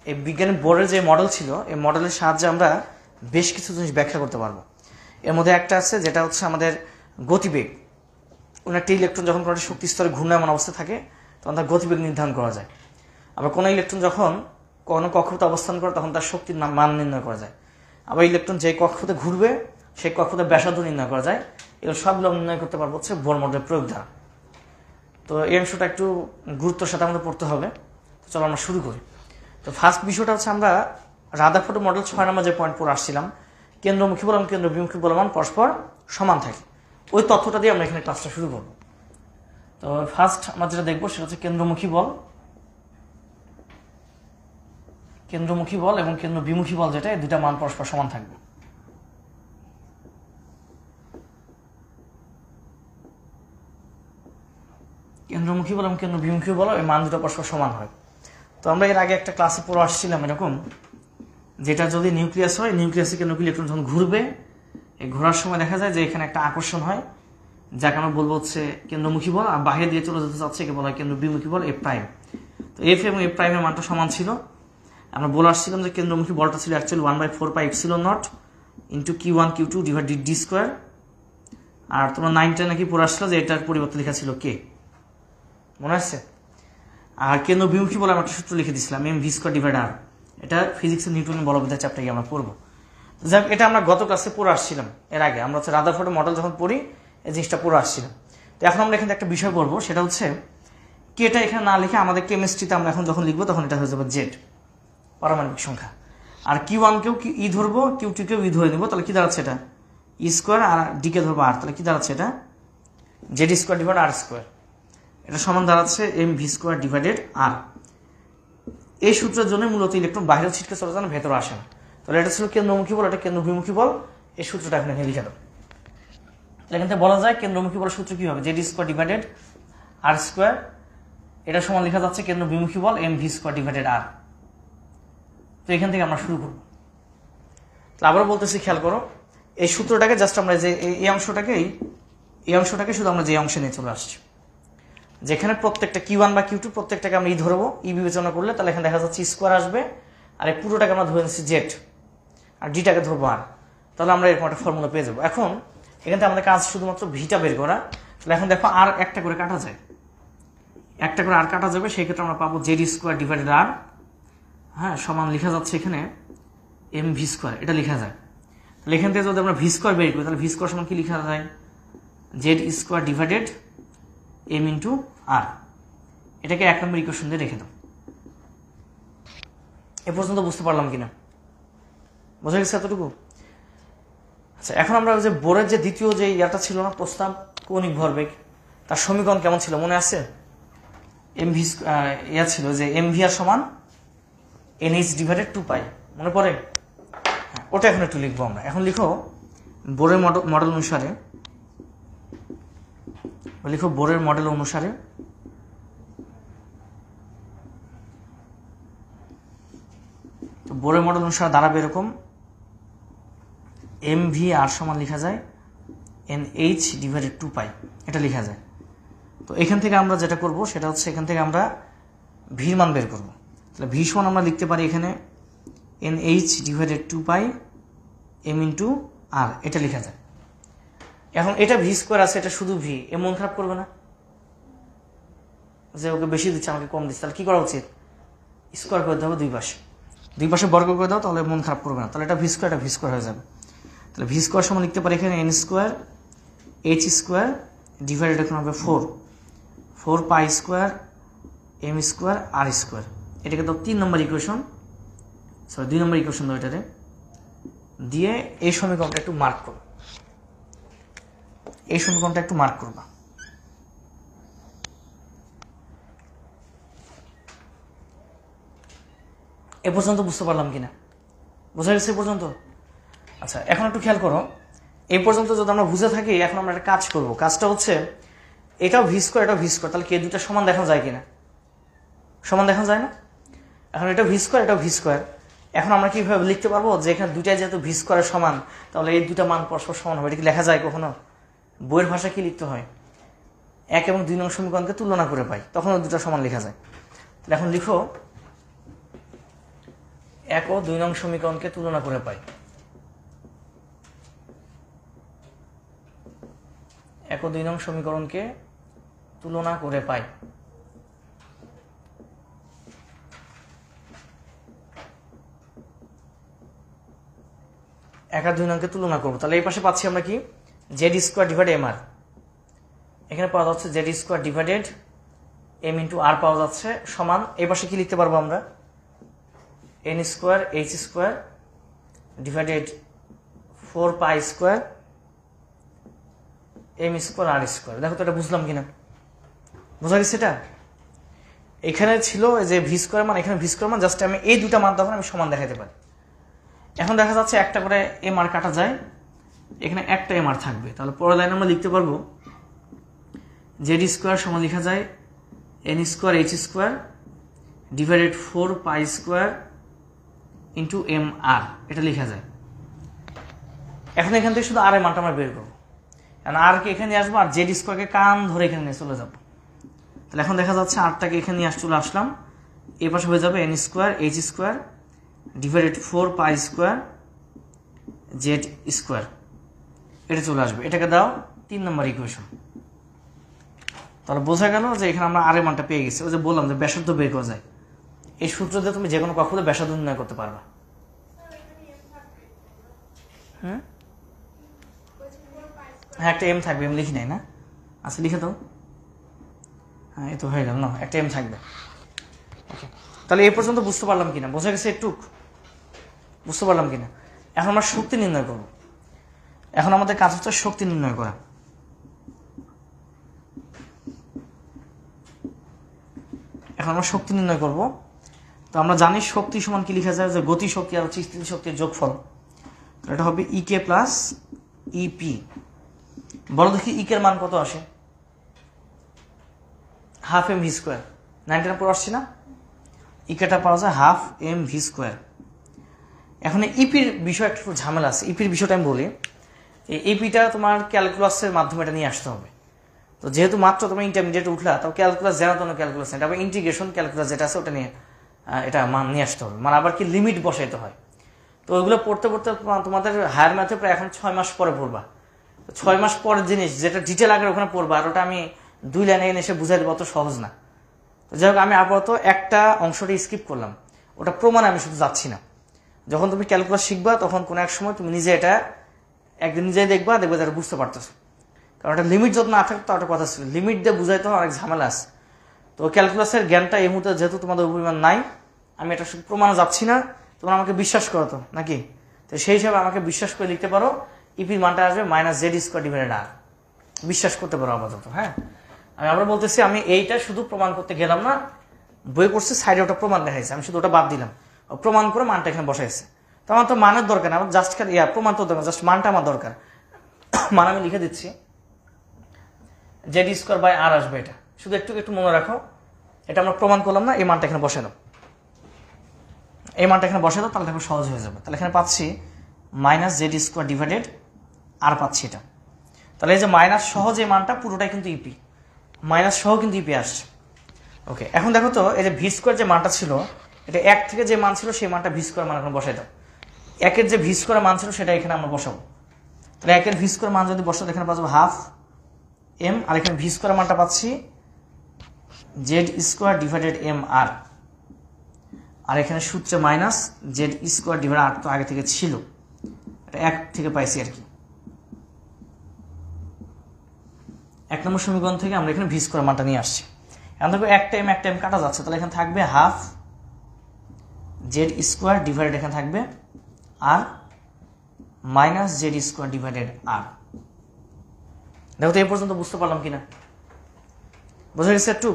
এই বিজ্ঞানী বোরের যে মডেল ছিল এই মডেলের সাহায্যে আমরা বেশ কিছু জিনিস ব্যাখ্যা করতে পারবো। এর মধ্যে একটা আছে যেটা হচ্ছে আমাদের গতিবেগ। কোনো একটা ইলেকট্রন যখন কোনো শক্তি স্তরে ঘূর্ণায়মান অবস্থা থাকে তখন তার গতিবেগ নির্ধারণ করা যায়। আবার কোনো ইলেকট্রন যখন কোনো কক্ষপথে অবস্থান করে তখন তার শক্তির মান নির্ণয় করা যায়। আবার ইলেকট্রন যে কক্ষপথে ঘুরবে সেই কক্ষপথের ব্যাসার্ধ নির্ণয় করা যায়। এগুলো সবগুলো নির্ণয় করতে পারবো হচ্ছে বোর মডেলের প্রয়োগ দ্বারা। তো এই অংশটা একটু গুরুত্বের সাথে আমাদের পড়তে হবে। তো চলো আমরা শুরু করি। তো ফার্স্ট বিষয়টা হচ্ছে আমরা রাদারফোর্ড মডেল 6 নম্বর যে পয়েন্ট পড়ে আসছিলাম, কেন্দ্রমুখী বল এবং কেন্দ্রবিমুখী বলমান পরস্পর সমান থাকে। ওই তথ্যটা দিয়ে আমরা এখানে ক্লাসটা শুরু করব। তো ফার্স্ট আমরা যেটা দেখবো সেটা হচ্ছে কেন্দ্রমুখী বল এবং কেন্দ্রবিমুখী বল, যেটা এই দুটা মান পরস্পর সমান থাকবে। কেন্দ্রমুখী বল এবং কেন্দ্রবিমুখী বল এই মান দুটো পরস্পর সমান হয়। তো আমরা এর আগে একটা ক্লাসে পড়ে আসছিলাম এরকম, যেটা যদি নিউক্লিয়াস হয়, নিউক্লিয়াসে কেন্দ্রীয় ইলেকট্রন যখন ঘুরবে, এই ঘোরার সময় দেখা যায় যে এখানে একটা আকর্ষণ হয়, যাকে আমরা বলবো হচ্ছে কেন্দ্রমুখী বল, আর বাইরে দিয়ে চলে যেতে চাচ্ছে একে বলা হয় কেন্দ্রবিমুখী বল এফ প্রাইম। তো এফ এবং এফ প্রাইমের মানটা সমান ছিল। আমরা বলে আসছিলাম যে কেন্দ্রমুখী বলটা ছিল actually 1/4 pi epsilon naught into Q1 Q2 divided d square. আর তোমরা 9টা নাকি পড়ে আসছিল যে এটার পরিবর্তে লেখা ছিল কে, মনে আসছে? আর কেন্দ্রবিমুখী বলে আমরা একটা সূত্র লিখে দিয়েছিলাম এম ভি স্কোয়ার ডিভাইড আর। এটা ফিজিক্সের নিউটনের বলবিদ্যার চ্যাপ্টারে আমরা পড়বো। যাক, এটা আমরা গত ক্লাসে পড়ে আসছিলাম। এর আগে আমরা হচ্ছে রাদারফোর্ডের মডেল যখন পড়ি এই জিনিসটা পড়ে আসছিলাম। তো এখন আমরা এখানে একটা বিষয় পড়বো, সেটা হচ্ছে কেটা এখানে না লিখে আমাদের কেমিস্ট্রিতে আমরা এখন যখন লিখবো তখন এটা হয়ে যাবে জেড, পারমাণবিক সংখ্যা। আর Q1কেও ই ধরবো, Q2কেও ই ধরে নিবো, তাহলে কি দাঁড়াচ্ছে এটা ই স্কোয়ার, আর ডিকে ধরবো আর, তাহলে কি দাঁড়াচ্ছে এটা জেড স্কোয়ার ডিভাইড আর স্কোয়ার। এটা সমান দাঁড়াচ্ছে এম ভি স্কোয়ার ডিভাইডেড আর। এই সূত্রের জন্য মূলত ইলেকট্রন বাইরেও ছিটকে চলে যান, ভেতরে আসে না। তাহলে এটা ছিল কেন্দ্রমুখী বল, এটা কেন্দ্রবিমুখী বল। এই সূত্রটা এখানে লিখে দাও। এখান থেকে বলা যায় কেন্দ্রমুখী বল সূত্র কি হবে, জেড স্কোয়ার ডিভাইডেড আর স্কোয়ার। এটা সমান লেখা যাচ্ছে কেন্দ্রবিমুখী বল এম ভি স্কোয়ার ডিভাইডেড আর। তো এখান থেকে আমরা শুরু করব। আবারও বলতেছি, খেয়াল করো, এই সূত্রটাকে জাস্ট আমরা যে এই অংশটাকে শুধু আমরা যে অংশে নিয়ে চলে আসছি, যেখানে প্রত্যেকটা Q1 বা Q2 প্রত্যেকটাকে আমরা ই ধরবো, ই বিবেচনা করলে তাহলে এখানে দেখা যাচ্ছে স্কোয়ার আসবে, আর এই পুরোটাকে আমরা ধরে নিচ্ছি জেড, আর ডিটাকে ধরবো আর। তাহলে আমরা এরকম একটা ফর্মুলা পেয়ে যাবো। এখন এখান থেকে আমাদের কাজ শুধুমাত্র ভিটা বের করা। তাহলে এখন দেখো আর একটা করে কাটা যায়, একটা করে আর কাটা যাবে, সেই ক্ষেত্রে আমরা পাবো জেড স্কোয়ার ডিভাইডেড আর, হ্যাঁ, সমান লেখা যাচ্ছে এখানে এম ভি স্কোয়ার, এটা লেখা যায়। তাহলে এখান থেকে যদি আমরা ভি স্কোয়ার বের করি তাহলে ভি স্কোয়ার সমান কি লেখা যায় z square divided m into r. এটাকে 1 নম্বর ইকুয়েশন দিয়ে রেখে দাও। এ পর্যন্ত বুঝতে পারলাম কিনা, বোঝা গেছে এতটুকু? আচ্ছা, এখন আমরা যে বোরের যে দ্বিতীয় যে ইয়াটা ছিল না, প্রস্তাব কৌণিক ভরবেগ, তার সমীকরণ কেমন ছিল মনে আছে? এম ভি ইয়া ছিল যে এম ভি আর সমান NH ডিভাইডেড 2 পাই, মনে পড়ে? হ্যাঁ, ওটা এখন একটু লিখবো আমরা। এখন লিখো বোরের মডেল অনুসারে, লিখো বোরের মডেল অনুসারে বোরের মডেল অনুসারে দাঁড়াবে এরকম, এম ভি আর সমান লেখা যায় NH ডিভাইডেড 2 পাই, এটা লেখা যায়। তো এখান থেকে আমরা যেটা করব সেটা হচ্ছে এখান থেকে আমরা ভির মান বের করব। তাহলে ভি সমান আমরা লিখতে পারি এখানে NH ডিভাইডেড 2 পাই এম ইন্টু আর, এটা লেখা যায়। এখন এটা ভি স্কোয়ার আছে, এটা শুধু ভি, এ মন খারাপ করবে না যে ওকে বেশি দিচ্ছে আমাকে কম দিচ্ছে, তাহলে কি করা উচিত? স্কোয়ার করে দেবো দুই পাশে বর্গ করে দাও, তাহলে মন খারাপ করবে না। তাহলে এটা ভি স্কোয়ার হয়ে যাবে। তাহলে ভি স্কোয়ার সমান লিখতে পারি এখানে N square H square divided এখন হবে 4 pi square m square r square. এটাকে তো 3 নম্বর ইকুয়েশন, সরি 2 নম্বর ইকুয়েশন দাও এটারে দিয়ে এই সমীকরণটা একটু মার্ক করো, এই সমীকরণটা একটু মার্ক করবা। এ পর্যন্ত বুঝতে পারলাম কিনা, বোঝা গেছে এ পর্যন্ত? আচ্ছা, এখন একটু খেয়াল করো, এই পর্যন্ত যদি আমরা বুঝে থাকি, এখন আমরা একটা কাজ করব। কাজটা হচ্ছে এটাও ভি স্কোয়ার, এটাও ভি স্কোয়ার, তাহলে কে দুটা সমান দেখানো যায় কিনা? সমান দেখানো যায় না? এখন এটা ভি স্কোয়ার, এটাও ভি স্কোয়ার। এখন আমরা কিভাবে লিখতে পারবো যে এখানে দুইটাই যেহেতু ভি স্কোয়ারের সমান, তাহলে এই দুটা মান পরস্পর সমান হবে। এটা কি লেখা যায় কখনো? বইয়ের ভাষা কি লিখতে হয়? 1 এবং 2 নং সমীকরণকে তুলনা করে পাই, তখন ওই দুটা সমান লেখা যায়। তাহলে এখন লিখো 1 ও 2 নং সমীকরণকে তুলনা করে পাই। 1 ও 2 নং সমীকরণকে তুলনা করে পাই। এক আর 2 নংকে তুলনা করবো, তাহলে এই পাশে পাচ্ছি আমরা কি z square divided m r, এখানে পাওয়া যাচ্ছে z square divided m into r পাওয়া যাচ্ছে সমান, এই পাশে কি লিখতে পারবো আমরা n square H square divided 4 pi square m square r square. দেখো তো এটা বুঝলাম কিনা, বোঝা গেছে? এটা এখানে ছিল যে ভি স্কোয়ার মান, এখানে ভি স্কোয়ার মান, জাস্ট আমি এই দুটা মান তখন আমি সমান দেখাতে পারি। এখন দেখা যাচ্ছে একটা করে এম আর কাটা যায়, এখানে একটা এম আর থাকবে, তাহলে পরের লাইনে আমরা লিখতে পারবো জেড স্কোয়ার সমান লেখা যায় n square H square divided 4 pi square into m r, এটা লেখা যায়। এখন এখান থেকে শুধু আর এর মানটা আমরা বের করবো, কারণ আর কে এখানে আসবো আর জেড স্কোয়ারকে কান ধরে এখানে নিয়ে চলে যাবো। তাহলে এখন দেখা যাচ্ছে আরটাকে এখানে নিয়ে চলে আসলাম, এই পাশে হয়ে যাবে N square H square divided 4 pi square Z square, এটা চলে আসবে। এটাকে দাও 3 নম্বর ইকুয়েশন। তাহলে বোঝা গেল যে এখানে আমরা আর এর মানটা পেয়ে গেছি। ওই যে বললাম যে ব্যাসার্ধ বের করা যায়, এই সূত্র দিয়ে তুমি যে কোনো কক্ষপথে ব্যাসার্ধ নির্ণয় করতে পারবা। হ্যাঁ, একটা এম থাকবে, এম লিখি নাই না? আচ্ছা লিখে দাও। হ্যাঁ, এই তো হয়ে গেল না, একটা এম থাকবে। ওকে, তাহলে এই পর্যন্ত বুঝতে পারলাম কিনা, বোঝা গেছে? একটু বুঝতে পারলাম কিনা? এখন আমরা শক্তি নির্ণয় করব। এখন আমাদের কাজ হচ্ছে শক্তি নির্ণয় করা। এখন আমরা শক্তি নির্ণয় করব। তো আমরা জানি শক্তি সমান কি লেখা যায়, যে গতি শক্তি আর স্থিতি শক্তির যোগফল। এটা হবে ইকে প্লাস ইপি। বলো দেখি ইকের মান কত আসে? হাফ এম ভি স্কোয়ার, 19 পর আসছে না? ইকেটা পাওয়া যায় হাফ এম ভি স্কোয়ার। এখন ইপির বিষয় একটু ঝামেলা আছে। ইপির বিষয়টা আমি বলি, ইপিটা তোমার ক্যালকুলাসের মাধ্যমে এটা নিয়ে আসতে হবে। তো যেহেতু মাত্র তোমার ইন্টারমিডিয়েট উঠলা, তো ক্যালকুলাস জানা তো ক্যালকুলাস এটা আবার ইন্টিগ্রেশন ক্যালকুলাস যেটা আছে ওটা নিয়ে এটা মান নিয়ে আসতে হবে, মানে আবার কি লিমিট বসাইতে হয়। তো ওইগুলো পড়তে পড়তে তোমাদের হায়ার ম্যাথে প্রায় এখন 6 মাস পরে পড়বা। 6 মাস পরের জিনিস যেটা ডিটেল আগে ওখানে পড়বা, আর ওটা আমি 2 লাইনে এসে বুঝাই দেবো, অত সহজ না। তো যাই হোক, আমি আপাতত একটা অংশটা স্কিপ করলাম, ওটা প্রমাণে আমি শুধু যাচ্ছি না। যখন তুমি ক্যালকুলাস শিখবা তখন কোনো এক সময় তুমি নিজে এটা একদিন নিজেই দেখবা যারা বুঝতে পারতেছো। কারণ এটা লিমিট যত না থাকতো একটা কথা ছিল, লিমিট দিয়ে বুঝাইতে হয়, অনেক ঝামেলা আছে। তো ক্যালকুলাসের জ্ঞানটা এই মুহূর্তে যেহেতু তোমাদের পরিমাণ নাই, আমি এটা শুধু প্রমাণে যাচ্ছি না, তোমরা আমাকে বিশ্বাস করো তো নাকি? তো সেই হিসাবে আমাকে বিশ্বাস করে লিখতে পারো ইপির মানটা আসবে মাইনাস জেড স্কোয়ার ডিভাইডেড আর, বিশ্বাস করতে পারো আপাতত। হ্যাঁ, আমি আবার বলতেছি, আমি এইটা শুধু প্রমাণ করতে গেলাম না, বই পড়ছে সাইডে ওটা প্রমাণ দেখাইছে, আমি শুধু ওটা বাদ দিলাম, প্রমাণ করে মানটা এখানে বসাইছে। তো আমার তো মানের দরকার না, আমার জাস্ট প্রমাণ তো দরকার, জাস্ট মানটা আমার দরকার। মান আমি লিখে দিচ্ছি, জেড স্কোয়ার বাই আর আসবে, এটা শুধু একটু মনে রাখো। এটা আমরা প্রমাণ করলাম না, এই মানটা এখানে বসে দাও, এই মানটা এখানে বসে দাও, তাহলে দেখো সহজ হয়ে যাবে। তাহলে এখানে পাচ্ছি মাইনাস জেড স্কোয়ার ডিভাইডেড আর পাচ্ছি এটা। তাহলে এই যে মাইনাস সহ যে মানটা পুরোটাই কিন্তু ইপি, মাইনাস সহ কিন্তু ইপি আসছে। ওকে, এখন দেখো তো এই যে ভি স্কোয়ার যে মানটা ছিল, এটা 1 থেকে যে মান ছিল সেই মানটা ভি স্কোয়ার মান এখন বসাই দাও। 1-এর যে ভি স্কোয়ার মান ছিল সেটা এখানে আমরা বসাবো। তাহলে 1-এর ভি স্কোয়ার মান যদি বসাবো, এখানে পাবো হাফ এম, আর এখানে ভি স্কোয়ার মানটা পাচ্ছি জেড স্কোয়ার ডিভাইডেড এম আর, আর এখানে সূত্রে মাইনাস জেড স্কোয়ার ডিভাইডেড আর তো আগে থেকে ছিল, এটা 1 থেকে পাইছি আর কি। 1 নম্বর সমীকরণ থেকে আমরা এখানে ভি স্কোয়ার মানটা নিয়ে আসছি। এখন দেখো একটা এম কাটা যাচ্ছে, তাহলে এখানে থাকবে হাফ জেড স্কোয়ার ডিভাইডেড, এখানে থাকবে আর মাইনাস জেড স্কোয়ার ডিভাইডেড আর। দেখো তো এই পর্যন্ত বুঝতে পারলাম কিনা, বোঝা গেছে? একটু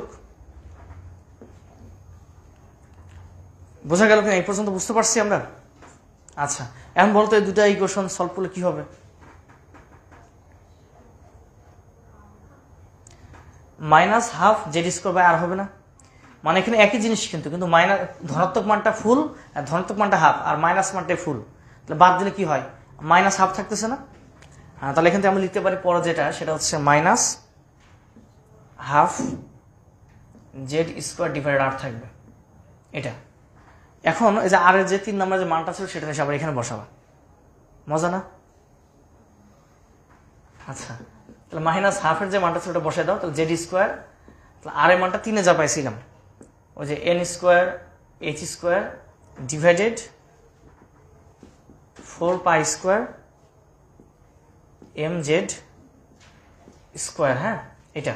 বোঝা গেল কিনা? এই পর্যন্ত বুঝতে পারছি আমরা? আচ্ছা, এখন বলতো এই দুটা ইকুয়েশন সলভ করলে কি হবে? Minus half z square by r হবে না? মানে এখানে একই জিনিস কিন্তু মাইনাস ধনাত্মক মানটা ফুল আর ধনাত্মক মানটা হাফ, আর মাইনাস মানটাই ফুল। তাহলে বাদ দিলে কি হয়? মাইনাস হাফ থাকতেছে না? হ্যাঁ, তাহলে এখান থেকে আমরা লিখতে পারি পরে যেটা, সেটা হচ্ছে minus half z square divided r থাকবে এটা। এখন এই যে আর এর যে 3 নম্বরের যে মানটা ছিল সেটা এসে আবার এখানে বসাবা। মজা না? আচ্ছা, তাহলে মাইনাস হাফের যে মানটা ছিল ওটা বসাই দাও। তাহলে জেড স্কোয়ার, তাহলে আর এর মানটা 3-এ যা পাইছিলাম ওই যে N square H square divided 4 pi square M Z square. হ্যাঁ, এটা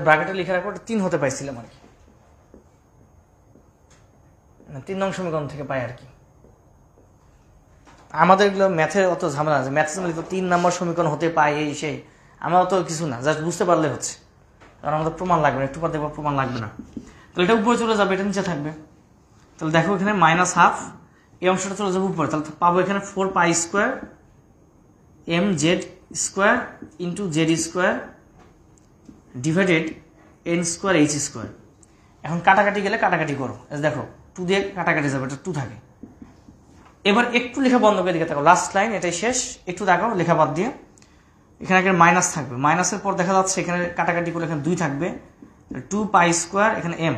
ব্র্যাকেটে লিখে রাখবো, 3 হতে পাইছিলাম আর কি, 3 নং সমীকরণ থেকে পাই আর কি। আমাদের এগুলো ম্যাথের অত ঝামেলা আছে, ম্যাথে লিখতে 3 নম্বর সমীকরণ হতে পাই এই সেই, আমরা অত কিছু না, জাস্ট বুঝতে পারলে হচ্ছে, কারণ আমাদের প্রমাণ লাগবে না, একটু পর দেখবো প্রমাণ লাগবে না। তাহলে এটা উপরে চলে যাবে, এটা নিচে থাকবে। তাহলে দেখো এখানে মাইনাস হাফ, এই অংশটা চলে যাবে উপরে, তাহলে পাবো এখানে 4 pi square M Z square into Z square divided N square H square. এখন কাটাকাটি গেলে কাটাকাটি করো, দেখো 2 দিয়ে কাটাকাটি যাবে, এটা 2 থাকে। এবার একটু লেখা বন্ধ করে দিকে থাকো, লাস্ট লাইন এটাই শেষ, একটু দেখো লেখা বাদ দিয়ে। এখানে একটা মাইনাস থাকবে, মাইনাসের পর দেখা যাচ্ছে এখানে কাটাকাটি করে এখানে 2 থাকবে, 2 পাই স্কোয়ার এখানে এম,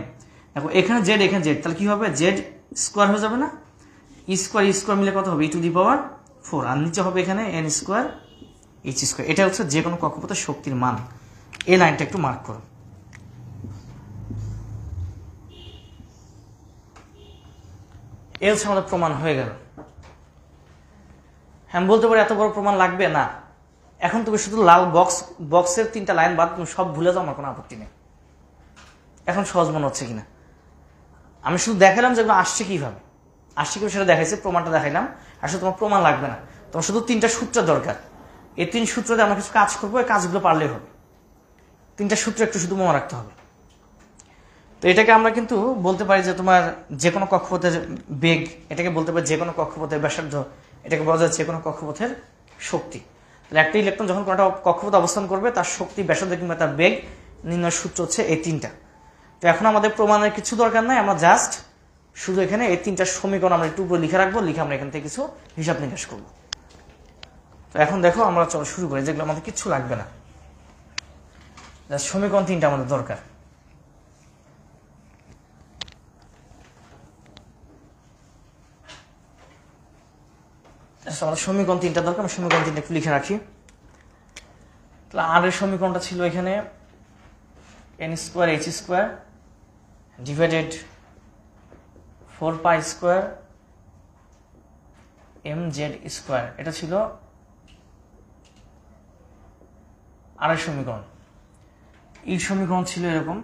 দেখো এখানে জেড এখানে জেড, তাহলে কি হবে জেড স্কোয়ার হয়ে যাবে না, ই স্কোয়ার মিলে কত হবে, e⁴, আর নিচে হবে এখানে এন স্কোয়ার এইচ স্কোয়ার। এটা হচ্ছে যে কোনো কক্ষপথের শক্তির মান। এই লাইনটা একটু মার্ক করো। এ হচ্ছে আমাদের প্রমাণ হয়ে গেল। হ্যাঁ, বলতে পারি এত বড় প্রমাণ লাগবে না, এখন তুমি শুধু লাল বক্সের 3টা লাইন বাদ তুমি সব ভুলে যাও, আমার কোনো আপত্তি নেই। এখন সহজ মনে হচ্ছে কিনা, আমি শুধু দেখালাম যেগুলো আসছে কিভাবে সেটা দেখাইছি, প্রমাণটা দেখাইলাম, আসলে তোমার প্রমাণ লাগবে না, তোমার শুধু 3টা সূত্র দরকার। এই 3 সূত্র দিয়ে আমরা কিছু কাজ করবো, এই কাজগুলো পারলেই হবে। 3টা সূত্র একটু শুধু মনে রাখতে হবে। তো এটাকে আমরা কিন্তু বলতে পারি যে তোমার যে কোনো কক্ষপথের বেগ, এটাকে বলতে পারি যে কোনো কক্ষপথের ব্যাসার্ধ, এটাকে বলা যায় যে কোনো কক্ষপথের শক্তি। তাহলে একটা ইলেকট্রন যখন কোনোটা কক্ষপথে অবস্থান করবে তার শক্তি, ব্যাসার্ধ কিংবা তার বেগ নির্ণয়ের সূত্র হচ্ছে এই 3টা। তো এখন আমাদের প্রমাণের কিছু দরকার নাই, আমরা জাস্ট শুধু এখানে এই 3টা সমীকরণ আমরা একটু উপরে লিখে রাখবো, লিখে আমরা এখান থেকে কিছু হিসাব নিকাশ করবো। তো এখন দেখো আমরা চলো শুরু করি, যেগুলো আমাদের কিচ্ছু লাগবে না, জাস্ট সমীকরণ 3টা আমাদের দরকার। আমাদের সমীকরণ 3টা দরকার, আমি সমীকরণ 3টা একটু লিখে রাখি। তাহলে আর এর সমীকরণটা ছিল এখানে N square H square divided 4 pi square M Z square, এটা ছিল আর এর সমীকরণ। এই সমীকরণ ছিল এরকম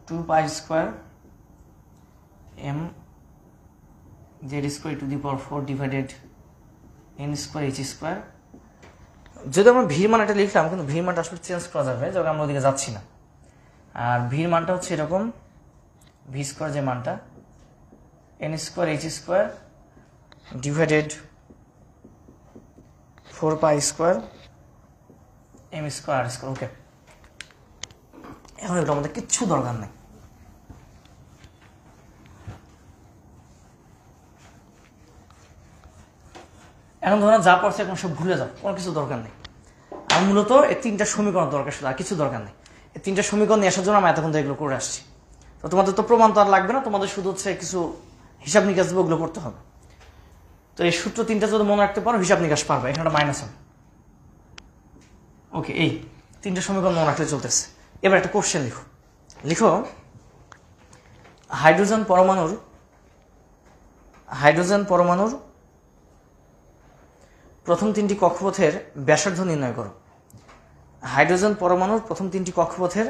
2 pi square M Z square e⁴ divided N square H square. যদি আমরা ভির মান এটা লিখলাম, কিন্তু ভির মানটা আসলে চেঞ্জ করা যাবে, যখন আমরা ওদিকে যাচ্ছি না। আর ভির মানটা হচ্ছে এরকম, ভি স্কোয়ার যে মানটা n square H square divided 4 pi square m square r square. Okay, এখন এগুলো আমাদের কিচ্ছু দরকার নেই। এখন ধরো যা পড়ছে এখন সব ভুলে যাও, কোনো কিছু দরকার নেই। আর মূলত এই 3টা সমীকরণ দরকার, শুধু আর কিছু দরকার নেই। এই 3টা সমীকরণ নিয়ে আসার জন্য আমি এতক্ষণ এগুলো করে আসছি। তো তোমাদের তো প্রমাণ তো আর লাগবে না, তোমাদের শুধু হচ্ছে কিছু হিসাব নিকাশ দেবো, ওগুলো করতে হবে। তো এই সূত্র 3টা যদি মনে রাখতে পারো, হিসাব নিকাশ পারবে। এখানে একটা মাইনাস হবে। ওকে, এই 3টা সমীকরণ মনে রাখলে চলতেছে। এবার একটা কোশ্চেন লিখো হাইড্রোজেন পরমাণুর প্রথম 3টি কক্ষপথের ব্যাসার্ধ নির্ণয় করো। হাইড্রোজেন পরমাণুর প্রথম 3টি কক্ষপথের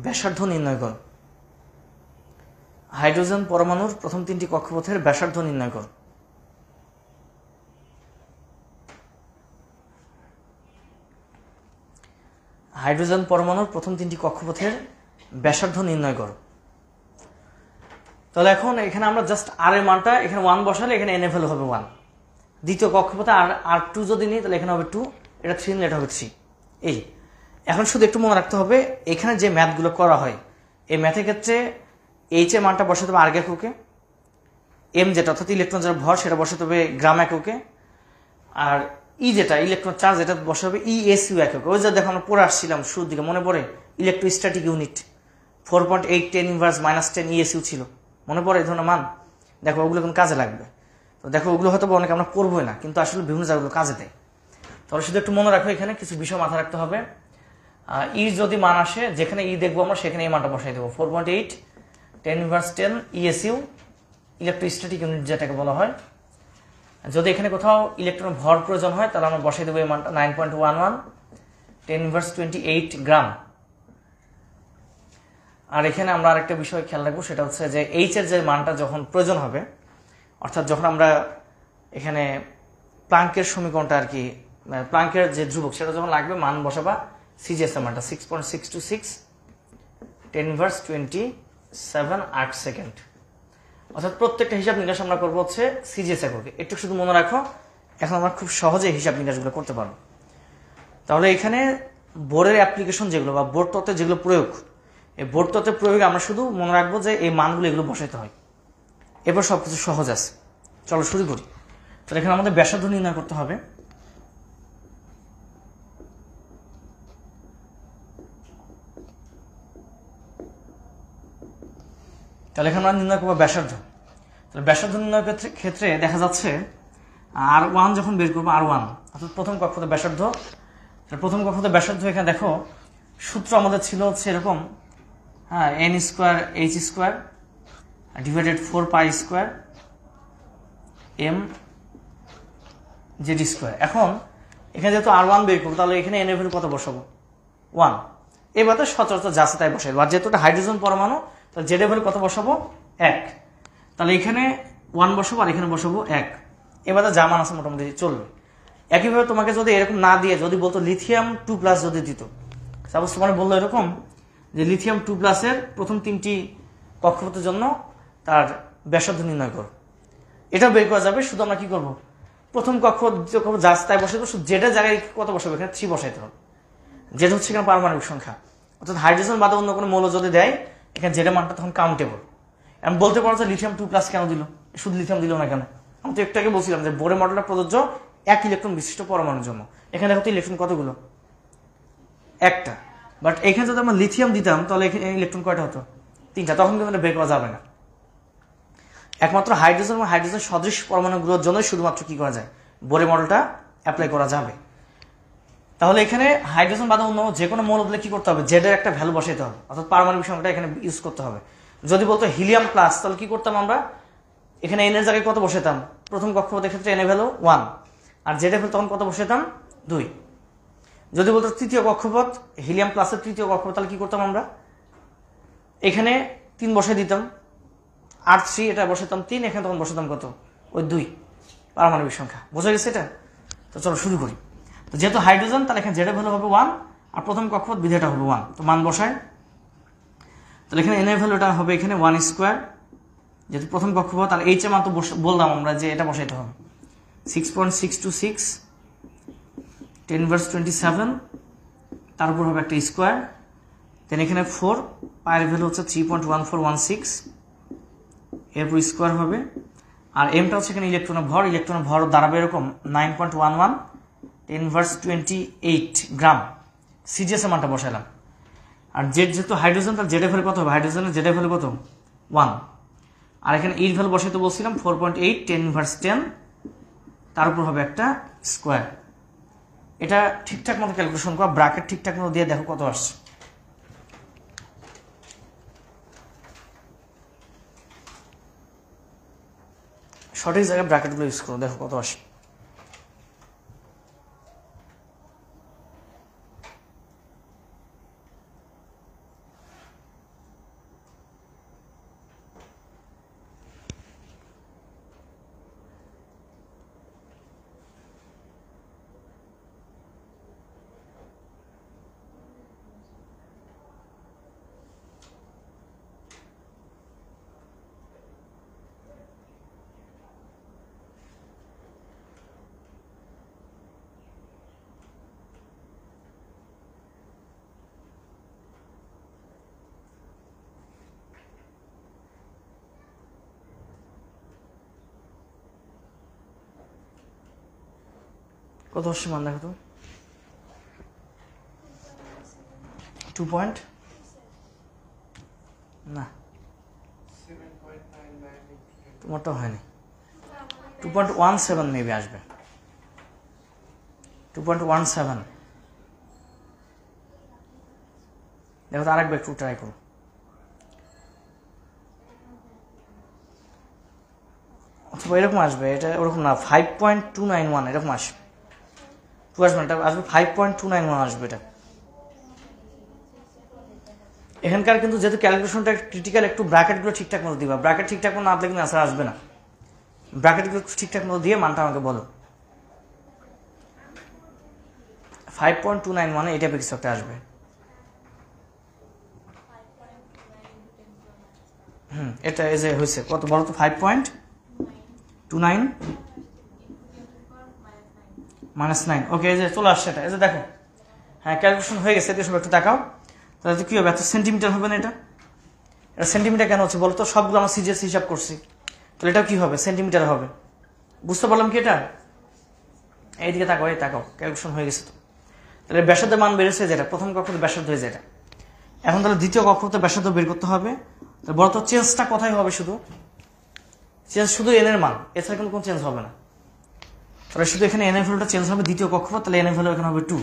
ব্যাসার্ধ নির্ণয় করো। হাইড্রোজেন পরমাণুর প্রথম 3টি কক্ষপথের ব্যাসার্ধ নির্ণয় করো। হাইড্রোজেন পরমাণুর প্রথম 3টি কক্ষপথের ব্যাসার্ধ নির্ণয় করো। তাহলে এখন এখানে আমরা জাস্ট আর এর মানটা এখানে 1 বসালে এখানে এন এর ভ্যালু হবে 1। দ্বিতীয় কক্ষপথে আর 2 যদি নিই তাহলে এখানে হবে 2, এটা 3 নিলে এটা হবে 3। এই এখন শুধু একটু মনে রাখতে হবে, এখানে যে ম্যাথগুলো করা হয় এই ম্যাথের ক্ষেত্রে এইচ এর মানটা বসাতে হবে আর্গ এককে, এম যেটা অর্থাৎ ইলেকট্রন যার ভর সেটা বসাতে হবে গ্রাম এককে, আর ই যেটা ইলেকট্রন চার্জ এটা বসাতে হবে ইএসইউ এককে। ওই যে দেখো আমরা পড়ে আসছিলাম শুরুর দিকে, মনে পড়ে ইলেকট্রোস্ট্যাটিক ইউনিট, 4.8 10 ইনভার্স -10 ইএসইউ ছিল, মনে পড়ে এই ধরনের মান? দেখো ওগুলো কিন্তু কাজে লাগবে। তো দেখো ওগুলো হয়তো অনেকে আমরা করবোই না, কিন্তু আসলে বিভিন্ন জায়গাগুলো কাজে দেয়। তাহলে শুধু একটু মনে রাখো, এখানে কিছু বিষয় মাথায় রাখতে হবে। ই যদি মান আসে, যেখানে ই দেখবো আমরা সেখানে এই মানটা বসাই দেবো। 4.8 10 ইনভার্স 10 ইএসইউ, ইলেকট্রোস্ট্যাটিক ইউনিট যেটাকে বলা হয়। যদি এখানে কোথাও ইলেকট্রন ভর প্রয়োজন হয় তাহলে আমরা বসাই দেবো এই মানটা 9.11 10 ইনভার্স 28 গ্রাম। আর এখানে আমরা আরেকটা বিষয় খেয়াল রাখবো, সেটা হচ্ছে যে এইচ এর যে মানটা যখন প্রয়োজন হবে, অর্থাৎ যখন আমরা এখানে প্লাঙ্কের সমীকরণটা আর কি, প্লাঙ্কের যে ধ্রুবক সেটা যখন লাগবে, মান বসাবা সিজিএস এর মানটা 6.626 10 ইনভার্স 27 8 সেকেন্ড। অর্থাৎ প্রত্যেকটা হিসাব নিকাশ আমরা করবো হচ্ছে সিজিএস এককে। একটু শুধু মনে রাখো, এখন আমরা খুব সহজে হিসাব নিকাশগুলো করতে পারবো। তাহলে এখানে বোর্ডের অ্যাপ্লিকেশন যেগুলো বা বোর্ড তত্ত্বে যেগুলো প্রয়োগ, এই বোর্ড তত্ত্বের প্রয়োগে আমরা শুধু মনে রাখবো যে এই মানগুলো এগুলো বসাইতে হয়, এরপর সবকিছু সহজ আছে। চলো শুরু করি। তাহলে এখানে আমাদের ব্যাসার্ধ নির্ণয় করতে হবে। তাহলে এখানে আমরা নির্ণয় করবো ব্যাসার্ধ। তাহলে ব্যাসার্ধ নির্ণয়ের ক্ষেত্রে দেখা যাচ্ছে R1 যখন বের করবো, R1 অর্থাৎ প্রথম কক্ষপথের ব্যাসার্ধ। প্রথম কক্ষপথের ব্যাসার্ধ এখানে দেখো সূত্র আমাদের ছিল হচ্ছে এরকম, হ্যাঁ, n square h square divided 4 pi square m z square. এখন এখানে যেহেতু R1 বের করবো, তাহলে এখানে n এর ভ্যালু কত বসাবো? 1। এবার তো সচরাচর যাচ্ছে তাই বসাবো। আর যেহেতু এটা হাইড্রোজেন পরমাণু, তাহলে জেড এর ভ্যালু কত বসাবো? 1। তাহলে এখানে 1 বসাবো আর এখানে বসাবো 1। এবারে যা মান আছে মোটামুটি চলবে। একইভাবে তোমাকে যদি এরকম না দিয়ে যদি বলতো লিথিয়াম 2+ যদি দিত, সাপোজ তোমার বললো এরকম যে লিথিয়াম 2+ এর প্রথম 3টি কক্ষপথের জন্য তার ব্যাসার্ধ নির্ণয় করো, এটা বের করা যাবে। শুধু আমরা কি করবো, প্রথম কক্ষপথ যা তাই বসাবো, শুধু জেডের জায়গায় কত বসাবো? এখানে 3 বসাইতে হবে। জেড হচ্ছে এখানে পারমাণবিক সংখ্যা, অর্থাৎ হাইড্রোজেন বাদে অন্য কোনো মৌল যদি দেয়, এখানে জেডের মানটা তখন কাউন্টেবল। আমি বলতে পারো যে লিথিয়াম 2+ কেন দিল, শুধু লিথিয়াম দিল না কেন? আমি তো একটু আগে বলছিলাম যে বোরের মডেলটা প্রযোজ্য 1 ইলেকট্রন বিশিষ্ট পরমাণুর জন্য। এখানে দেখো তো ইলেকট্রন কতগুলো? একটা। বাট এখানে যদি আমরা লিথিয়াম দিতাম তাহলে এখানে ইলেকট্রন কয়টা হতো? 3টা। তখন কিন্তু বের করা যাবে না। একমাত্র হাইড্রোজেন এবং হাইড্রোজেন সদৃশ পরমাণুগুলোর জন্যই শুধুমাত্র কি করা যায়, বোরের মডেলটা অ্যাপ্লাই করা যাবে। তাহলে এখানে হাইড্রোজেন বাদে অন্য যে কোনো মৌল দিলে কি করতে হবে? জেড এর একটা ভ্যালু বসাইতে হবে, অর্থাৎ পারমাণবিক সংখ্যাটা এখানে ইউজ করতে হবে। যদি বলতো হিলিয়াম প্লাস, তাহলে কি করতাম আমরা? এখানে এন এর জায়গায় কত বসাতাম? প্রথম কক্ষপথের ক্ষেত্রে এন এর ভ্যালু 1 আর জেড এর ভ্যালু তখন কত বসাতাম? 2। যদি বলতো তৃতীয় কক্ষপথ, হিলিয়াম প্লাসের তৃতীয় কক্ষপথ, তাহলে কি করতাম আমরা? এখানে 3 বসাই দিতাম, আর 3 এটা বসাতাম 3, এখানে তখন বসাতাম কত? ওই 2 পারমাণবিক সংখ্যা। বোঝা গেছে এটা? তো চলো শুরু করি। তো যেহেতু হাইড্রোজেন, তাহলে এখানে জেড এর ভ্যালু হবে 1 আর প্রথম কক্ষপথ বিধেয়টা হবে 1। তো মান বসায়, তাহলে এখানে এন এর ভ্যালুটা হবে এখানে 1 স্কোয়ার, যেহেতু প্রথম কক্ষপথ। আর এইচ এর মান তো বললাম আমরা যে এটা বসাইতে হবে 6.626 10 ইনভার্স 27, তার উপর হবে একটা স্কোয়ার, দেন এখানে 4 পায়ের ভ্যালু হচ্ছে 3.1416, এরপর স্কোয়ার হবে। আর এমটা হচ্ছে এখানে ইলেকট্রনের ভর, ইলেকট্রনের ভর দাঁড়াবে এরকম 9.11 10 ইনভার্স 28 গ্রাম। সিজিএস এর মানটা বসাইলাম। আর জেড যেহেতু হাইড্রোজেন, তার জেড এর ভ্যালু কত হবে? হাইড্রোজেনের জেড এর ভ্যালু কত? 1। আর এখানে ইর ভ্যালু বসাইতে বলছিলাম 4.8 10 ইনভার্স 10, তার উপর হবে একটা স্কোয়ার। এটা ঠিকঠাক মতো ক্যালকুলেশন করা, ব্র্যাকেট ঠিকঠাক মতো দিয়ে দেখো কত আসছে। সঠিক জায়গায় ব্র্যাকেটগুলো ইউজ করো, দেখো কত আসে। কত আসছে মান দেখো তো? 2. না তোমারটা হয়নি 2.17 মেবি আসবে 2.17 দেখো তো আরেকবার একটু ট্রাই করো অথবা এরকম আসবে এটা ওরকম না 5.291 এরকম আসবে আসবে এটা আসবে 5.291 আসবে এটা এখানকার কিন্তু যেহেতু ক্যালকুলেশনটা ক্রিটিক্যাল একটু ব্র্যাকেটগুলো ঠিকঠাক মতো দিবা ব্র্যাকেট ঠিকঠাক মতো না দিলে কিন্তু আনসার আসবে না ব্র্যাকেটগুলো ঠিকঠাক মতো দিয়ে মানটা আমাকে বলো 5.291 এই টাইপের কিছু একটা আসবে এটা এই যে হয়েছে কত বলো তো 5.29 -9 ওকে এই যে চলে আসছে এটা এই যে দেখো হ্যাঁ ক্যালকুলেশন হয়ে গেছে এটা সব একটু তাকাও তাহলে কি হবে এত সেন্টিমিটার হবে না এটা সেন্টিমিটার কেন হচ্ছে বলো তো সবগুলো আমরা সিজিএস হিসাব করছি তাহলে এটা কি হবে সেন্টিমিটার হবে বুঝতে পারলাম কি এটা এইদিকে তাকাও এই তাকাও ক্যালকুলেশন হয়ে গেছে তো তাহলে ব্যাসার্ধের মান বেড়েছে যেটা প্রথম কক্ষতে ব্যাসার্ধ হয়ে যেটা এখন তাহলে দ্বিতীয় কক্ষতে ব্যাসার্ধ বের করতে হবে তাহলে বলতো চেঞ্জটা কোথায় হবে শুধু চেঞ্জ শুধু এন এর মান এছাড়া কিন্তু কোনো চেঞ্জ হবে না তাহলে শুধু এখানে এন এর ভ্যালুটা চেঞ্জ হবে দ্বিতীয় কক্ষপথ তাহলে এন এর ভ্যালু এখানে হবে 2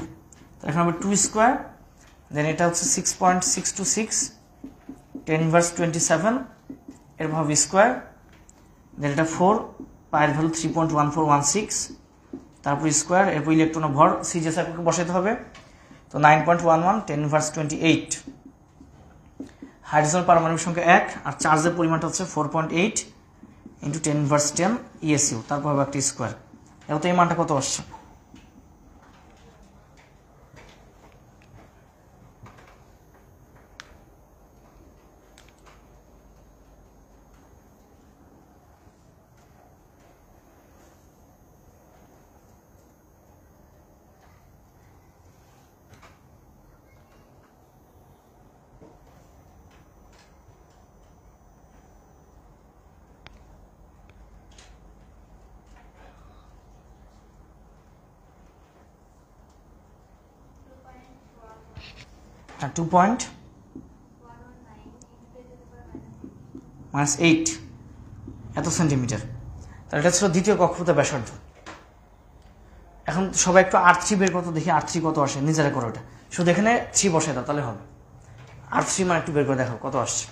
তাহলে এখানে হবে 2 স্কয়ার দেন এটা হচ্ছে 6.626 10 ইনভার্স 27 এর ভাবে স্কয়ার দেন এটা 4 পায়ের ভ্যালু 3.1416 তারপর স্কয়ার এরপর ইলেকট্রনের ভর সিজিএস এককে বসাতে হবে তো 9.11 10 ইনভার্স 28 হাইড্রোজেন পারমাণবিক সংখ্যা 1 আর চার্জের পরিমাণটা হচ্ছে 4.8 ইনটু 10 ইনভার্স 10 ইএসইউ তারপর হবে একটা স্কয়ার এবার তো এই মানটা কত আসছে আর 2.-8 এত সেন্টিমিটার তাহলে এটা ছিল দ্বিতীয় কক্ষপথের ব্যাসার্ধ এখন সবাই একটু R3 বের করতে দেখি R3 কত আসে নিজেরা করো এটা শুধু এখানে 3 বসে দাও তাহলে হবে R3 মান একটু বের করে দেখো কত আসছে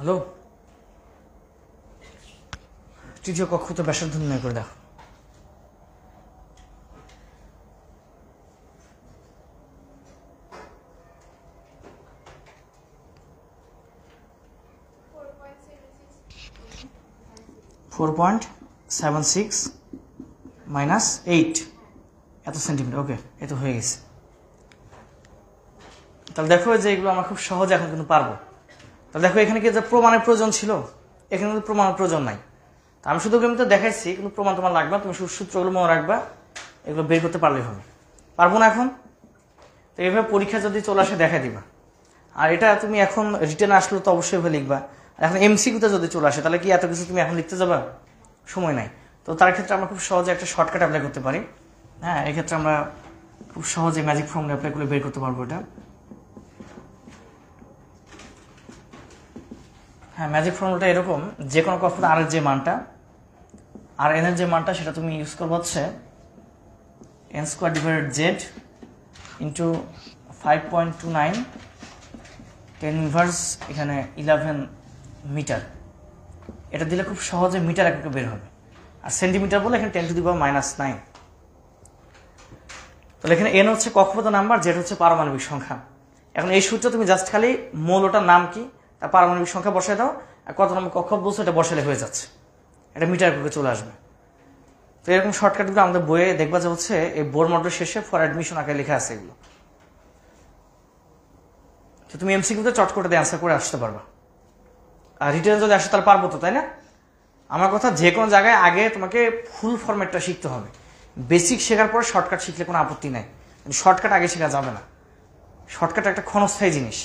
হ্যালো তৃতীয় কক্ষপথের ব্যাসার্ধ নির্ণয় করে দেখো -4.76 -8 এত সেন্টিমিটার ওকে এত হয়ে গেছে তাহলে দেখো যে এগুলো আমরা খুব সহজে এখন কিন্তু পারবো তাহলে দেখো এখানে কি যে প্রমাণের প্রয়োজন ছিল এখানে কিন্তু প্রমাণের প্রয়োজন নাই তা আমি শুধু এগুলো দেখাইছি কিন্তু প্রমাণ তোমার লাগবে তুমি সূত্রগুলো মনে রাখবা এগুলো বের করতে পারলেই হবে পারবো না এখন তো এইভাবে পরীক্ষা যদি চলে আসে দেখা দিবা আর এটা তুমি এখন রিটেন আসলে তো অবশ্যই লিখবা আর এখন এমসিকিউতে যদি চলে আসে তাহলে কি এত কিছু তুমি এখন লিখতে যাবা সময় নাই তো তার ক্ষেত্রে আমরা খুব সহজে একটা শর্টকাট অ্যাপ্লাই করতে পারি হ্যাঁ এক্ষেত্রে আমরা খুব সহজে ম্যাজিক ফর্মুলা অ্যাপ্লাই করে বের করতে পারবো এটা হ্যাঁ ম্যাজিক ফর্মুলাটা এরকম যে কোনো কক্ষপথে আর এর যে মানটা আর এন এর যে মানটা সেটা তুমি ইউজ করবো হচ্ছে n square divided Z into 5.29 10 inverse এখানে 11 মিটার এটা দিলে খুব সহজে মিটার এককে বের হবে আর সেন্টিমিটার বলে এখানে 10⁻⁹ তাহলে এখানে n হচ্ছে কক্ষপথ নাম্বার জেড হচ্ছে পারমাণবিক সংখ্যা এখন এই সূত্র তুমি জাস্ট খালি মৌলটার নাম কি, তার পারমাণবিক সংখ্যা বসায় দাও, আর কত নম্বর কক্ষপথ বলছো এটা বসালে হয়ে যাচ্ছে, এটা মিটার করে চলে আসবে। তো এরকম শর্টকাটগুলো আমাদের বইয়ে দেখবা যে হচ্ছে এই বোর মডেল শেষে ফর অ্যাডমিশন আকারে লেখা আছে এগুলো। তো তুমি এমসিকিউতে চট করে দিয়ে অ্যান্সার করে আসতে পারবা, আর রিটেনে যদি আসো তাহলে পারবো তো, তাই না? আমার কথা যে কোনো জায়গায় আগে তোমাকে ফুল ফরম্যাটটা শিখতে হবে। বেসিক শেখার পর শর্টকাট শিখলে কোনো আপত্তি নাই, শর্টকাট আগে শেখা যাবে না। শর্টকাট একটা ক্ষণস্থায়ী জিনিস,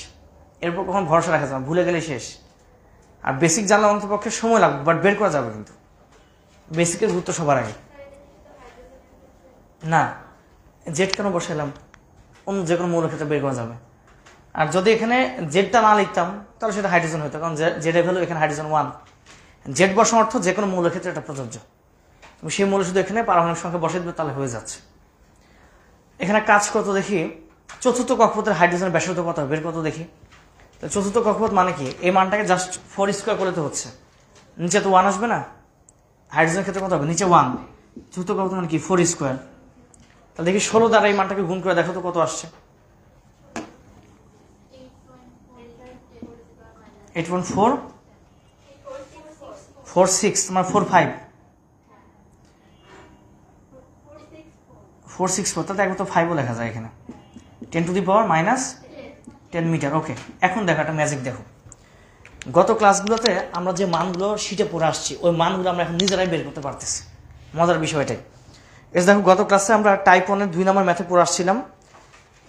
এরপর কখন ভরসা রাখা যাবে, ভুলে গেলে শেষ। আর বেসিক জানলে অন্তপক্ষে সময় লাগবে, বাট বের করা যাবে। কিন্তু বেসিকের গুরুত্ব সবার আগে। না, জেড কেন বসাইলাম? অন্য যে কোনো মৌলের ক্ষেত্রে বের করা যাবে। আর যদি এখানে জেডটা না লিখতাম তাহলে সেটা হাইড্রোজেন হতো, কারণ জেড এর ভ্যালু এখানে হাইড্রোজেন 1। জেড বসানো অর্থ যে কোনো মৌলের ক্ষেত্রে এটা প্রযোজ্য। তুমি সেই মৌল শুধু এখানে পারমাণবিক সংখ্যা বসাই দেবে, তাহলে হয়ে যাচ্ছে। এখানে কাজ কত দেখি, চতুর্থ কক্ষপথের হাইড্রোজেনের ব্যাসার্ধ কত বের কত দেখি। তো চতুর্থ কক্ষপথ মানে কি, এই মানটাকে জাস্ট 4 স্কোয়ার করলে তো হচ্ছে, নিচে তো 1 আসবে না। হাইড্রোজেনের ক্ষেত্রে কত হবে, নিচে 1, চতুর্থ কক্ষপথ মানে কি 4 স্কোয়ার। তাহলে দেখি 16 দ্বারা এই মানটাকে গুণ করে দেখো তো কত আসছে। 8.446, তোমার 45 464, তাহলে একবার তো 5ও লেখা যায় এখানে, 10⁻⁻10 মিটার। ওকে, এখন দেখো একটা ম্যাজিক দেখো। গত ক্লাসগুলোতে আমরা যে মানগুলো শিটে পড়ে আসছি, ওই মানগুলো আমরা এখন নিজেরাই বের করতে পারতেছি। মজার বিষয়টাই দেখো, গত ক্লাসে আমরা টাইপ 1-এর 2 নম্বর ম্যাথে পড়ে আসছিলাম।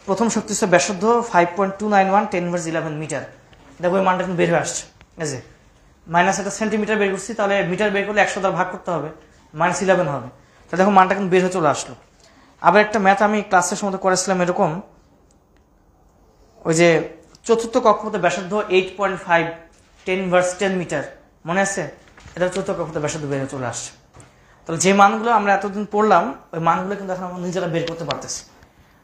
প্রথম শক্তি হচ্ছে ব্যাসার্ধ 5.291 10⁻11 মিটার। দেখো ওই মানটা এখন বের হয়ে আসছে, এই যে মাইনাস একটা সেন্টিমিটার বের করছি, তাহলে মিটার বের করলে 100 দ্বারা ভাগ করতে হবে, -11 হবে। তাহলে দেখো মানটা এখন বের হয়ে চলে আসলো। আবার একটা ম্যাথ আমি ক্লাসের সময় করেছিলাম এরকম, ওই যে চতুর্থ কক্ষপথের ব্যাসার্ধ 8.5 10⁻10 মিটার, মনে আছে? এটা চতুর্থ কক্ষপথের ব্যাসার্ধ বের হয়ে চলে আসছে। তাহলে যে মানগুলো আমরা এতদিন পড়লাম, ওই মানগুলো কিন্তু এখন আমরা নিজেরা বের করতে পারতেছি।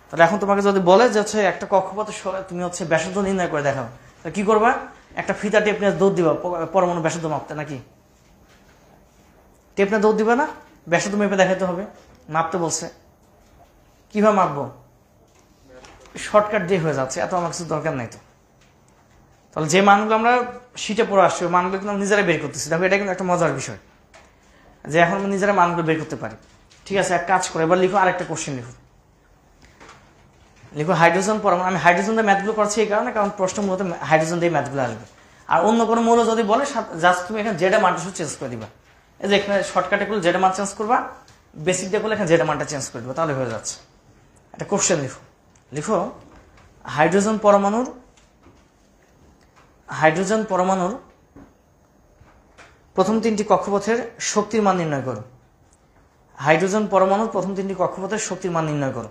তাহলে এখন তোমাকে যদি বলে যে হচ্ছে একটা কক্ষপথের তুমি হচ্ছে ব্যাসার্ধ নির্ণয় করে দেখাও, তাহলে কি করবা? একটা ফিতা টেপ নিয়ে দৌড় দিবা পরমাণু ব্যাসার্ধ মাপতে, নাকি? টেপ নিয়ে দৌড় দিবা না, ব্যাসার্ধ মেপে দেখাতে হবে, মাপতে বলছে। কিভাবে মাপবো? শর্টকাট দিয়ে হয়ে যাচ্ছে, এত আমার কিছু দরকার নাই তো। তাহলে যে মানগুলো আমরা শিটে পড়ে আসছি, ওই মানগুলো কিন্তু আমরা নিজেরাই বের করতেছি। দেখো এটা কিন্তু একটা মজার বিষয় যে এখন আমরা নিজেরা মানগুলো বের করতে পারি। ঠিক আছে, এক কাজ করো, এবার লিখো আরেকটা কোশ্চেন লিখো হাইড্রোজেন পরমাণু। আমি হাইড্রোজেন দিয়ে ম্যাথগুলো করছি এই কারণে, কারণ প্রশ্ন মূলত হাইড্রোজেন দিয়ে ম্যাথগুলো আসবে। আর অন্য কোনো মৌল যদি বলে জাস্ট তুমি এখানে জেড এর মানটা শুধু চেঞ্জ করে দিবা। এই যে এখানে শর্টকাটে করলে জেড এর মান চেঞ্জ করবা, বেসিক দিয়ে করলে এখানে জেড এর মানটা চেঞ্জ করে দিবা, তাহলে হয়ে যাচ্ছে। একটা কোশ্চেন লিখো হাইড্রোজেন পরমাণুর প্রথম 3টি কক্ষপথের শক্তির মান নির্ণয় করো। হাইড্রোজেন পরমাণুর প্রথম 3টি কক্ষপথের শক্তির মান নির্ণয় করো।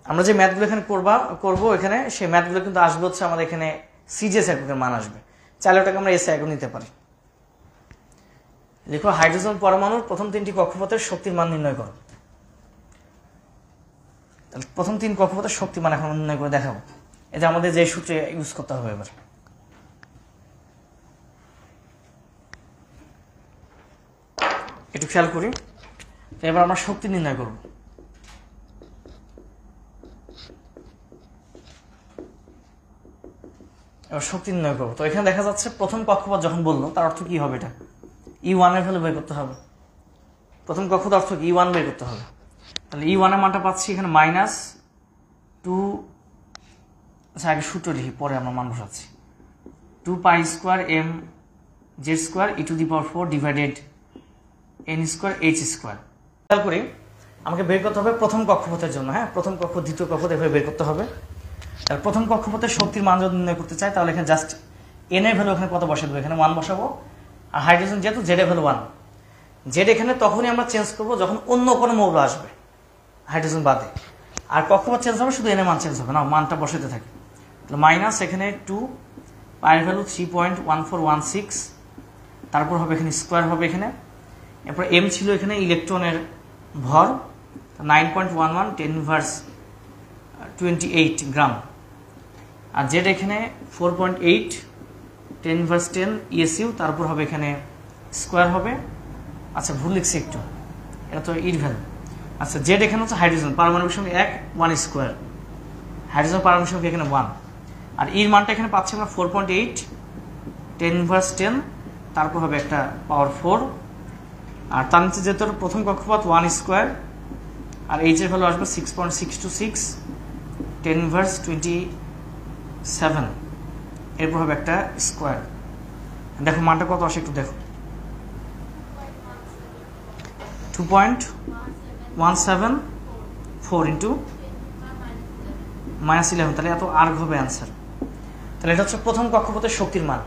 আমরা যে ম্যাথগুলো এখানে করবো এখানে, সেই ম্যাথগুলো কিন্তু আসবে হচ্ছে আমাদের এখানে সিজিএস এককের মান আসবে, চাইলে ওটাকে আমরা এসআই একক নিতে পারি। লিখো হাইড্রোজেন পরমাণুর প্রথম 3টি কক্ষপথের শক্তির মান নির্ণয় করো। তাহলে প্রথম 3 কক্ষপথের শক্তির মান এখন নির্ণয় করে দেখাবো। এটা আমাদের যে সূত্রে ইউজ করতে হবে। এবার একটু খেয়াল করি, তো এবার আমরা শক্তি নির্ণয় করব। এবার শক্তি নির্ণয় করবো। তো এখানে দেখা যাচ্ছে প্রথম কক্ষপথ যখন বললো, তার অর্থ কি হবে? এটা E1 এর ভ্যালু বের করতে হবে। প্রথম কক্ষপথ অর্থ E1 বের করতে হবে। তাহলে E1 এর মানটা পাচ্ছি এখানে -2, আচ্ছা আগে সূত্র লিখি, পরে আমরা মান বসাচ্ছি। 2π² mz² e⁴ divided n² h²। খেয়াল করি, আমাকে বের করতে হবে প্রথম কক্ষপথের জন্য। হ্যাঁ, প্রথম কক্ষপথ, দ্বিতীয় কক্ষপথ এভাবে বের করতে হবে। তাহলে প্রথম কক্ষপথের শক্তির মান যদি নির্ণয় করতে চাই, তাহলে এখানে জাস্ট এন এর ভ্যালু এখানে কত বসে দেবো? এখানে 1 বসাবো। আর হাইড্রোজেন যেহেতু জেড এর ভ্যালু 1, জেড এখানে তখনই আমরা চেঞ্জ করবো যখন অন্য কোনো মৌল আসবে হাইড্রোজেন বাদে। আর কক্ষপথ চেঞ্জ হবে, শুধু এন এর মান চেঞ্জ হবে না, মানটা বসাতে থাকে। তাহলে মাইনাস এখানে 2, পায়ের ভ্যালু 3.1416, তারপর হবে এখানে স্কোয়ার হবে এখানে। এরপর এম ছিল এখানে ইলেকট্রনের ভর 9.11 10⁻28 গ্রাম। আর জেড এখানে 4.8 10⁻10 ESU, তারপর হবে এখানে স্কোয়ার হবে। আচ্ছা ভুল লিখছি একটু, এটা তো ইর ভ্যালু। আচ্ছা জেড এখানে হচ্ছে হাইড্রোজেন, পারমাণবিক সংখ্যা 1 1 স্কোয়ার। হাইড্রোজেন পারমাণবিক সংখ্যা এখানে 1, আর এর মানটা এখানে পাচ্ছি আমরা 4.8 10 ইনভার্স 10, তারপর হবে একটা পাওয়ার 4, আর তার নিচে যেহেতু প্রথম কক্ষপথ 1 স্কোয়ার, আর এইচ এর ভ্যালু আসবে 6.626 10 ইনভার্স 27, এরপর হবে একটা স্কোয়ার। দেখো মানটা কত আসে একটু দেখো, 2.174 ইন্টু -11, তাহলে এত আর্গ হবে অ্যান্সার। তাহলে এটা হচ্ছে প্রথম কক্ষপথের শক্তির মান,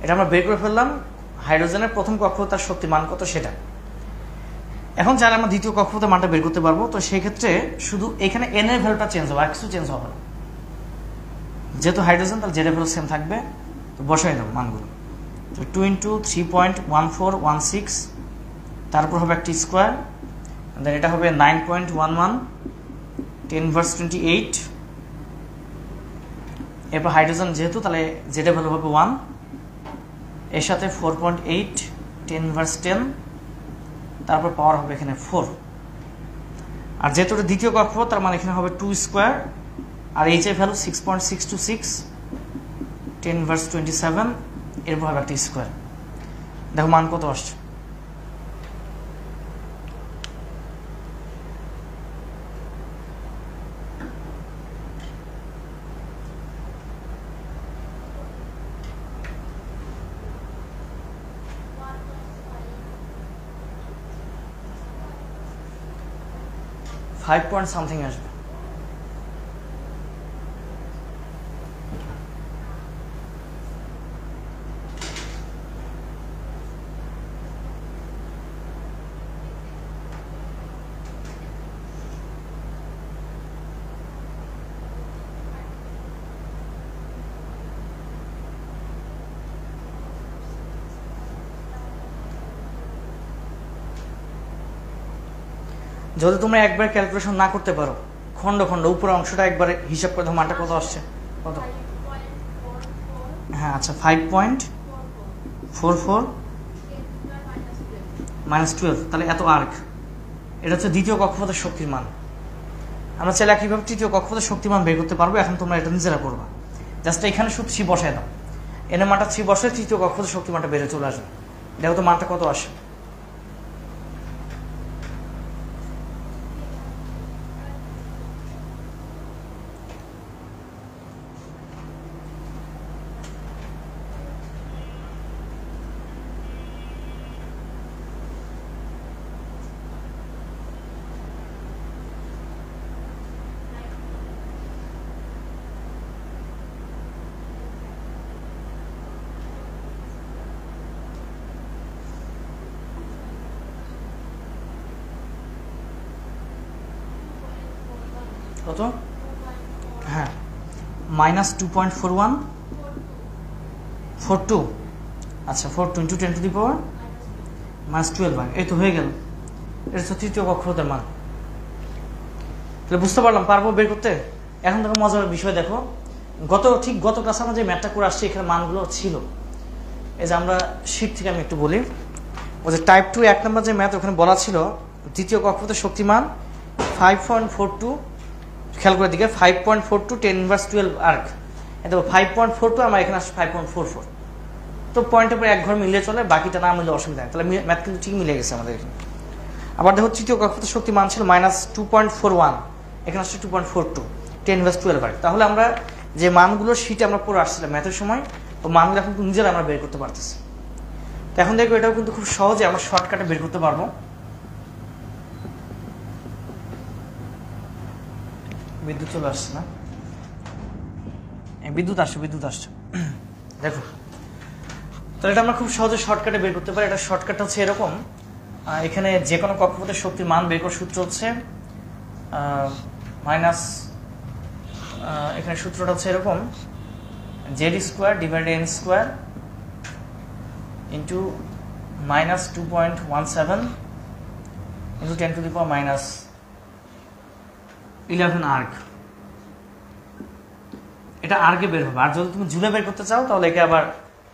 এটা আমরা বের করে ফেললাম। হাইড্রোজেনের প্রথম কক্ষপথের শক্তির মান কত সেটা। এখন চাইলে আমরা দ্বিতীয় কক্ষপথের মানটা বের করতে পারবো। তো সেই ক্ষেত্রে শুধু এখানে এন এর ভ্যালুটা চেঞ্জ হবে, আর কিছু চেঞ্জ হবে না। যেহেতু হাইড্রোজেন তাহলে জেড এর ভ্যালু সেম থাকবে, তো বসাই দেবো মানগুলো। তো 2 ইন্টু 3.1416, তারপর হবে একটা স্কোয়ার, দেন এটা হবে 9.11 10 ইনভার্স 28, এরপর হাইড্রোজেন যেহেতু তাহলে জেড এর ভ্যালু হবে 1, এর সাথে 4.8 10 ইনভার্স 10, তারপর পাওয়ার হবে এখানে 4, আর যেহেতু এটা দ্বিতীয় কক্ষপথ তার মানে এখানে হবে 2 স্কোয়ার, আর এইচ এর ভ্যালু 6.626 10 ইনভার্স 27, এরপর হবে একটা স্কোয়ার। দেখো মান কত আসছে, ফাইভ পয়েন্ট সামথিং আসবে। যদি তোমরা একবার ক্যালকুলেশন না করতে পারো, খন্ড খন্ড উপরের অংশটা একবারে হিসাব করে দাও, মানটা কত আসছে কত? হ্যাঁ আচ্ছা, 5.44 -12, তাহলে এত আর্ক। এটা হচ্ছে দ্বিতীয় কক্ষপথের শক্তির মান। আমরা চাইলে একইভাবে তৃতীয় কক্ষপথের শক্তির মান বের করতে পারবো। এখন তোমরা এটা নিজেরা করবা, জাস্ট এখানে শুধু 3 বসায় দাও, এনে মানটা 3 বসে তৃতীয় কক্ষপথের শক্তির মানটা বেড়ে চলে আসবে। দেখো তো মানটা কত আসে। কত? হ্যাঁ, -2.4142, আচ্ছা 42 ইন্টু 10 টু দি পাওয়ার -12, এই তো হয়ে গেল। এটা হচ্ছে তৃতীয় কক্ষপথের মান। তাহলে বুঝতে পারলাম, পারবো বের করতে। এখন দেখো মজার বিষয়, দেখো গত ক্লাসে আমরা যে ম্যাথটা করে আসছি এখানে মানগুলো ছিল, এই যে আমরা শীট থেকে আমি একটু বলি, ওই যে টাইপ 2 1 নম্বর যে ম্যাথ, ওখানে বলা ছিল দ্বিতীয় কক্ষপথের শক্তিমান 5.42, খেয়াল করে দিকে 5.42 10 ইনভার্স 12 আর্ক। দেখো 5.42, আমার এখানে আসছে 5.44, তো পয়েন্টের পর এক ঘর মিলিয়ে চলে, বাকিটা না মিললে অসুবিধা নেই। তাহলে ম্যাথ কিন্তু ঠিক মিলে গেছে আমাদের এখানে। আবার দেখো তৃতীয় কক্ষপথের শক্তি মান ছিল -2.41, এখানে আসছে 2.42 10 ইনভার্স 12 আর্ক। তাহলে আমরা যে মানগুলো শীটে আমরা পড়ে আসছিলাম ম্যাথের সময়, তো মানগুলো এখন নিজেরা আমরা বের করতে পারতেছি। তো এখন দেখো এটাও কিন্তু খুব সহজে আমরা শর্টকাটে বের করতে পারবো। বিদ্যুৎ চলে আসছে না, বিদ্যুৎ আসছে দেখো। তো এটা আমরা খুব সহজে শর্টকাটে বের করতে পারি। এটা শর্টকাটটা হচ্ছে এরকম, এখানে যে কোনো কক্ষপথের শক্তির মান বের করার সূত্র হচ্ছে এখানে সূত্রটা হচ্ছে এরকম, z² divided n² into -2.17 into 10 to the power -11 আর্ক। এটা আর্গে বের হবে। আর যদি তুমি জুলে বের করতে চাও তাহলে একে আবার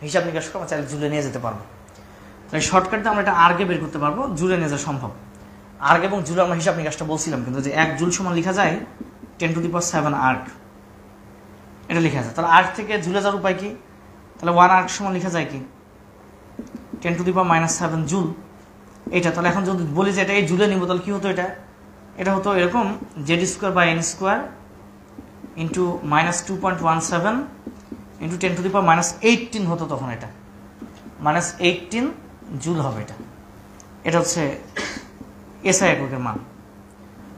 হিসাব নিকাশ করে চাইলে জুলে নিয়ে যেতে পারবো। তাই শর্টকাটে আমরা এটা আর্গে বের করতে পারবো, জুলে নিয়ে যাওয়া সম্ভব। আর্গ এবং জুলে আমরা হিসাব নিকাশটা বলছিলাম, কিন্তু যে 1 জুল সমান লেখা যায় 10⁻⁷ আর্ক, এটা লেখা আছে। তাহলে আর্ক থেকে জুলে যাওয়ার উপায় কি? তাহলে 1 আর্ক সমান লেখা যায় কি 10⁻⁷ জুল এইটা। তাহলে এখন যদি বলি যে এটা এই জুলে নিব, তাহলে কি হতো? এটা হতো এরকম Z²/n² ইন্টু -2.17 ইন্টু 10⁻⁻18 হতো তখন, এটা -18 জুল হবে। এটা হচ্ছে এসআই এককের মান।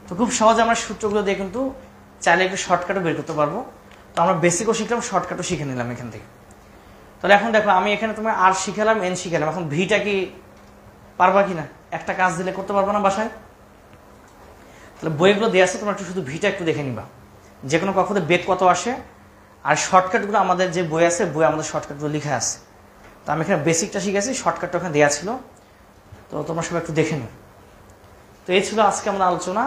তো খুব সহজে আমরা সূত্রগুলো দিয়ে কিন্তু চাইলে একটু শর্টকাটও বের করতে পারবো। তো আমরা বেসিকও শিখলাম, শর্টকাটও শিখে নিলাম এখান থেকে। তাহলে এখন দেখো আমি এখানে তোমার আর শিখালাম, এন শিখালাম, এখন ভিটা কি পারবা কিনা? একটা কাজ দিলে করতে পারবো না বাসায়? তাহলে বইগুলো দেওয়া আছে, তোমরা একটু শুধু ভিটা একটু দেখে নিবা, যে কোনো কখনো বেগ কত আসে। আর শর্টকাটগুলো আমাদের যে বই আছে, বই আমাদের শর্টকাটগুলো লেখা আছে। তো আমি এখানে বেসিকটা শিখেছি, শর্টকাটটা ওখানে দেওয়া ছিল, তো তোমরা সবাই একটু দেখে নিও। তো এই ছিল আজকে আমাদের আলোচনা।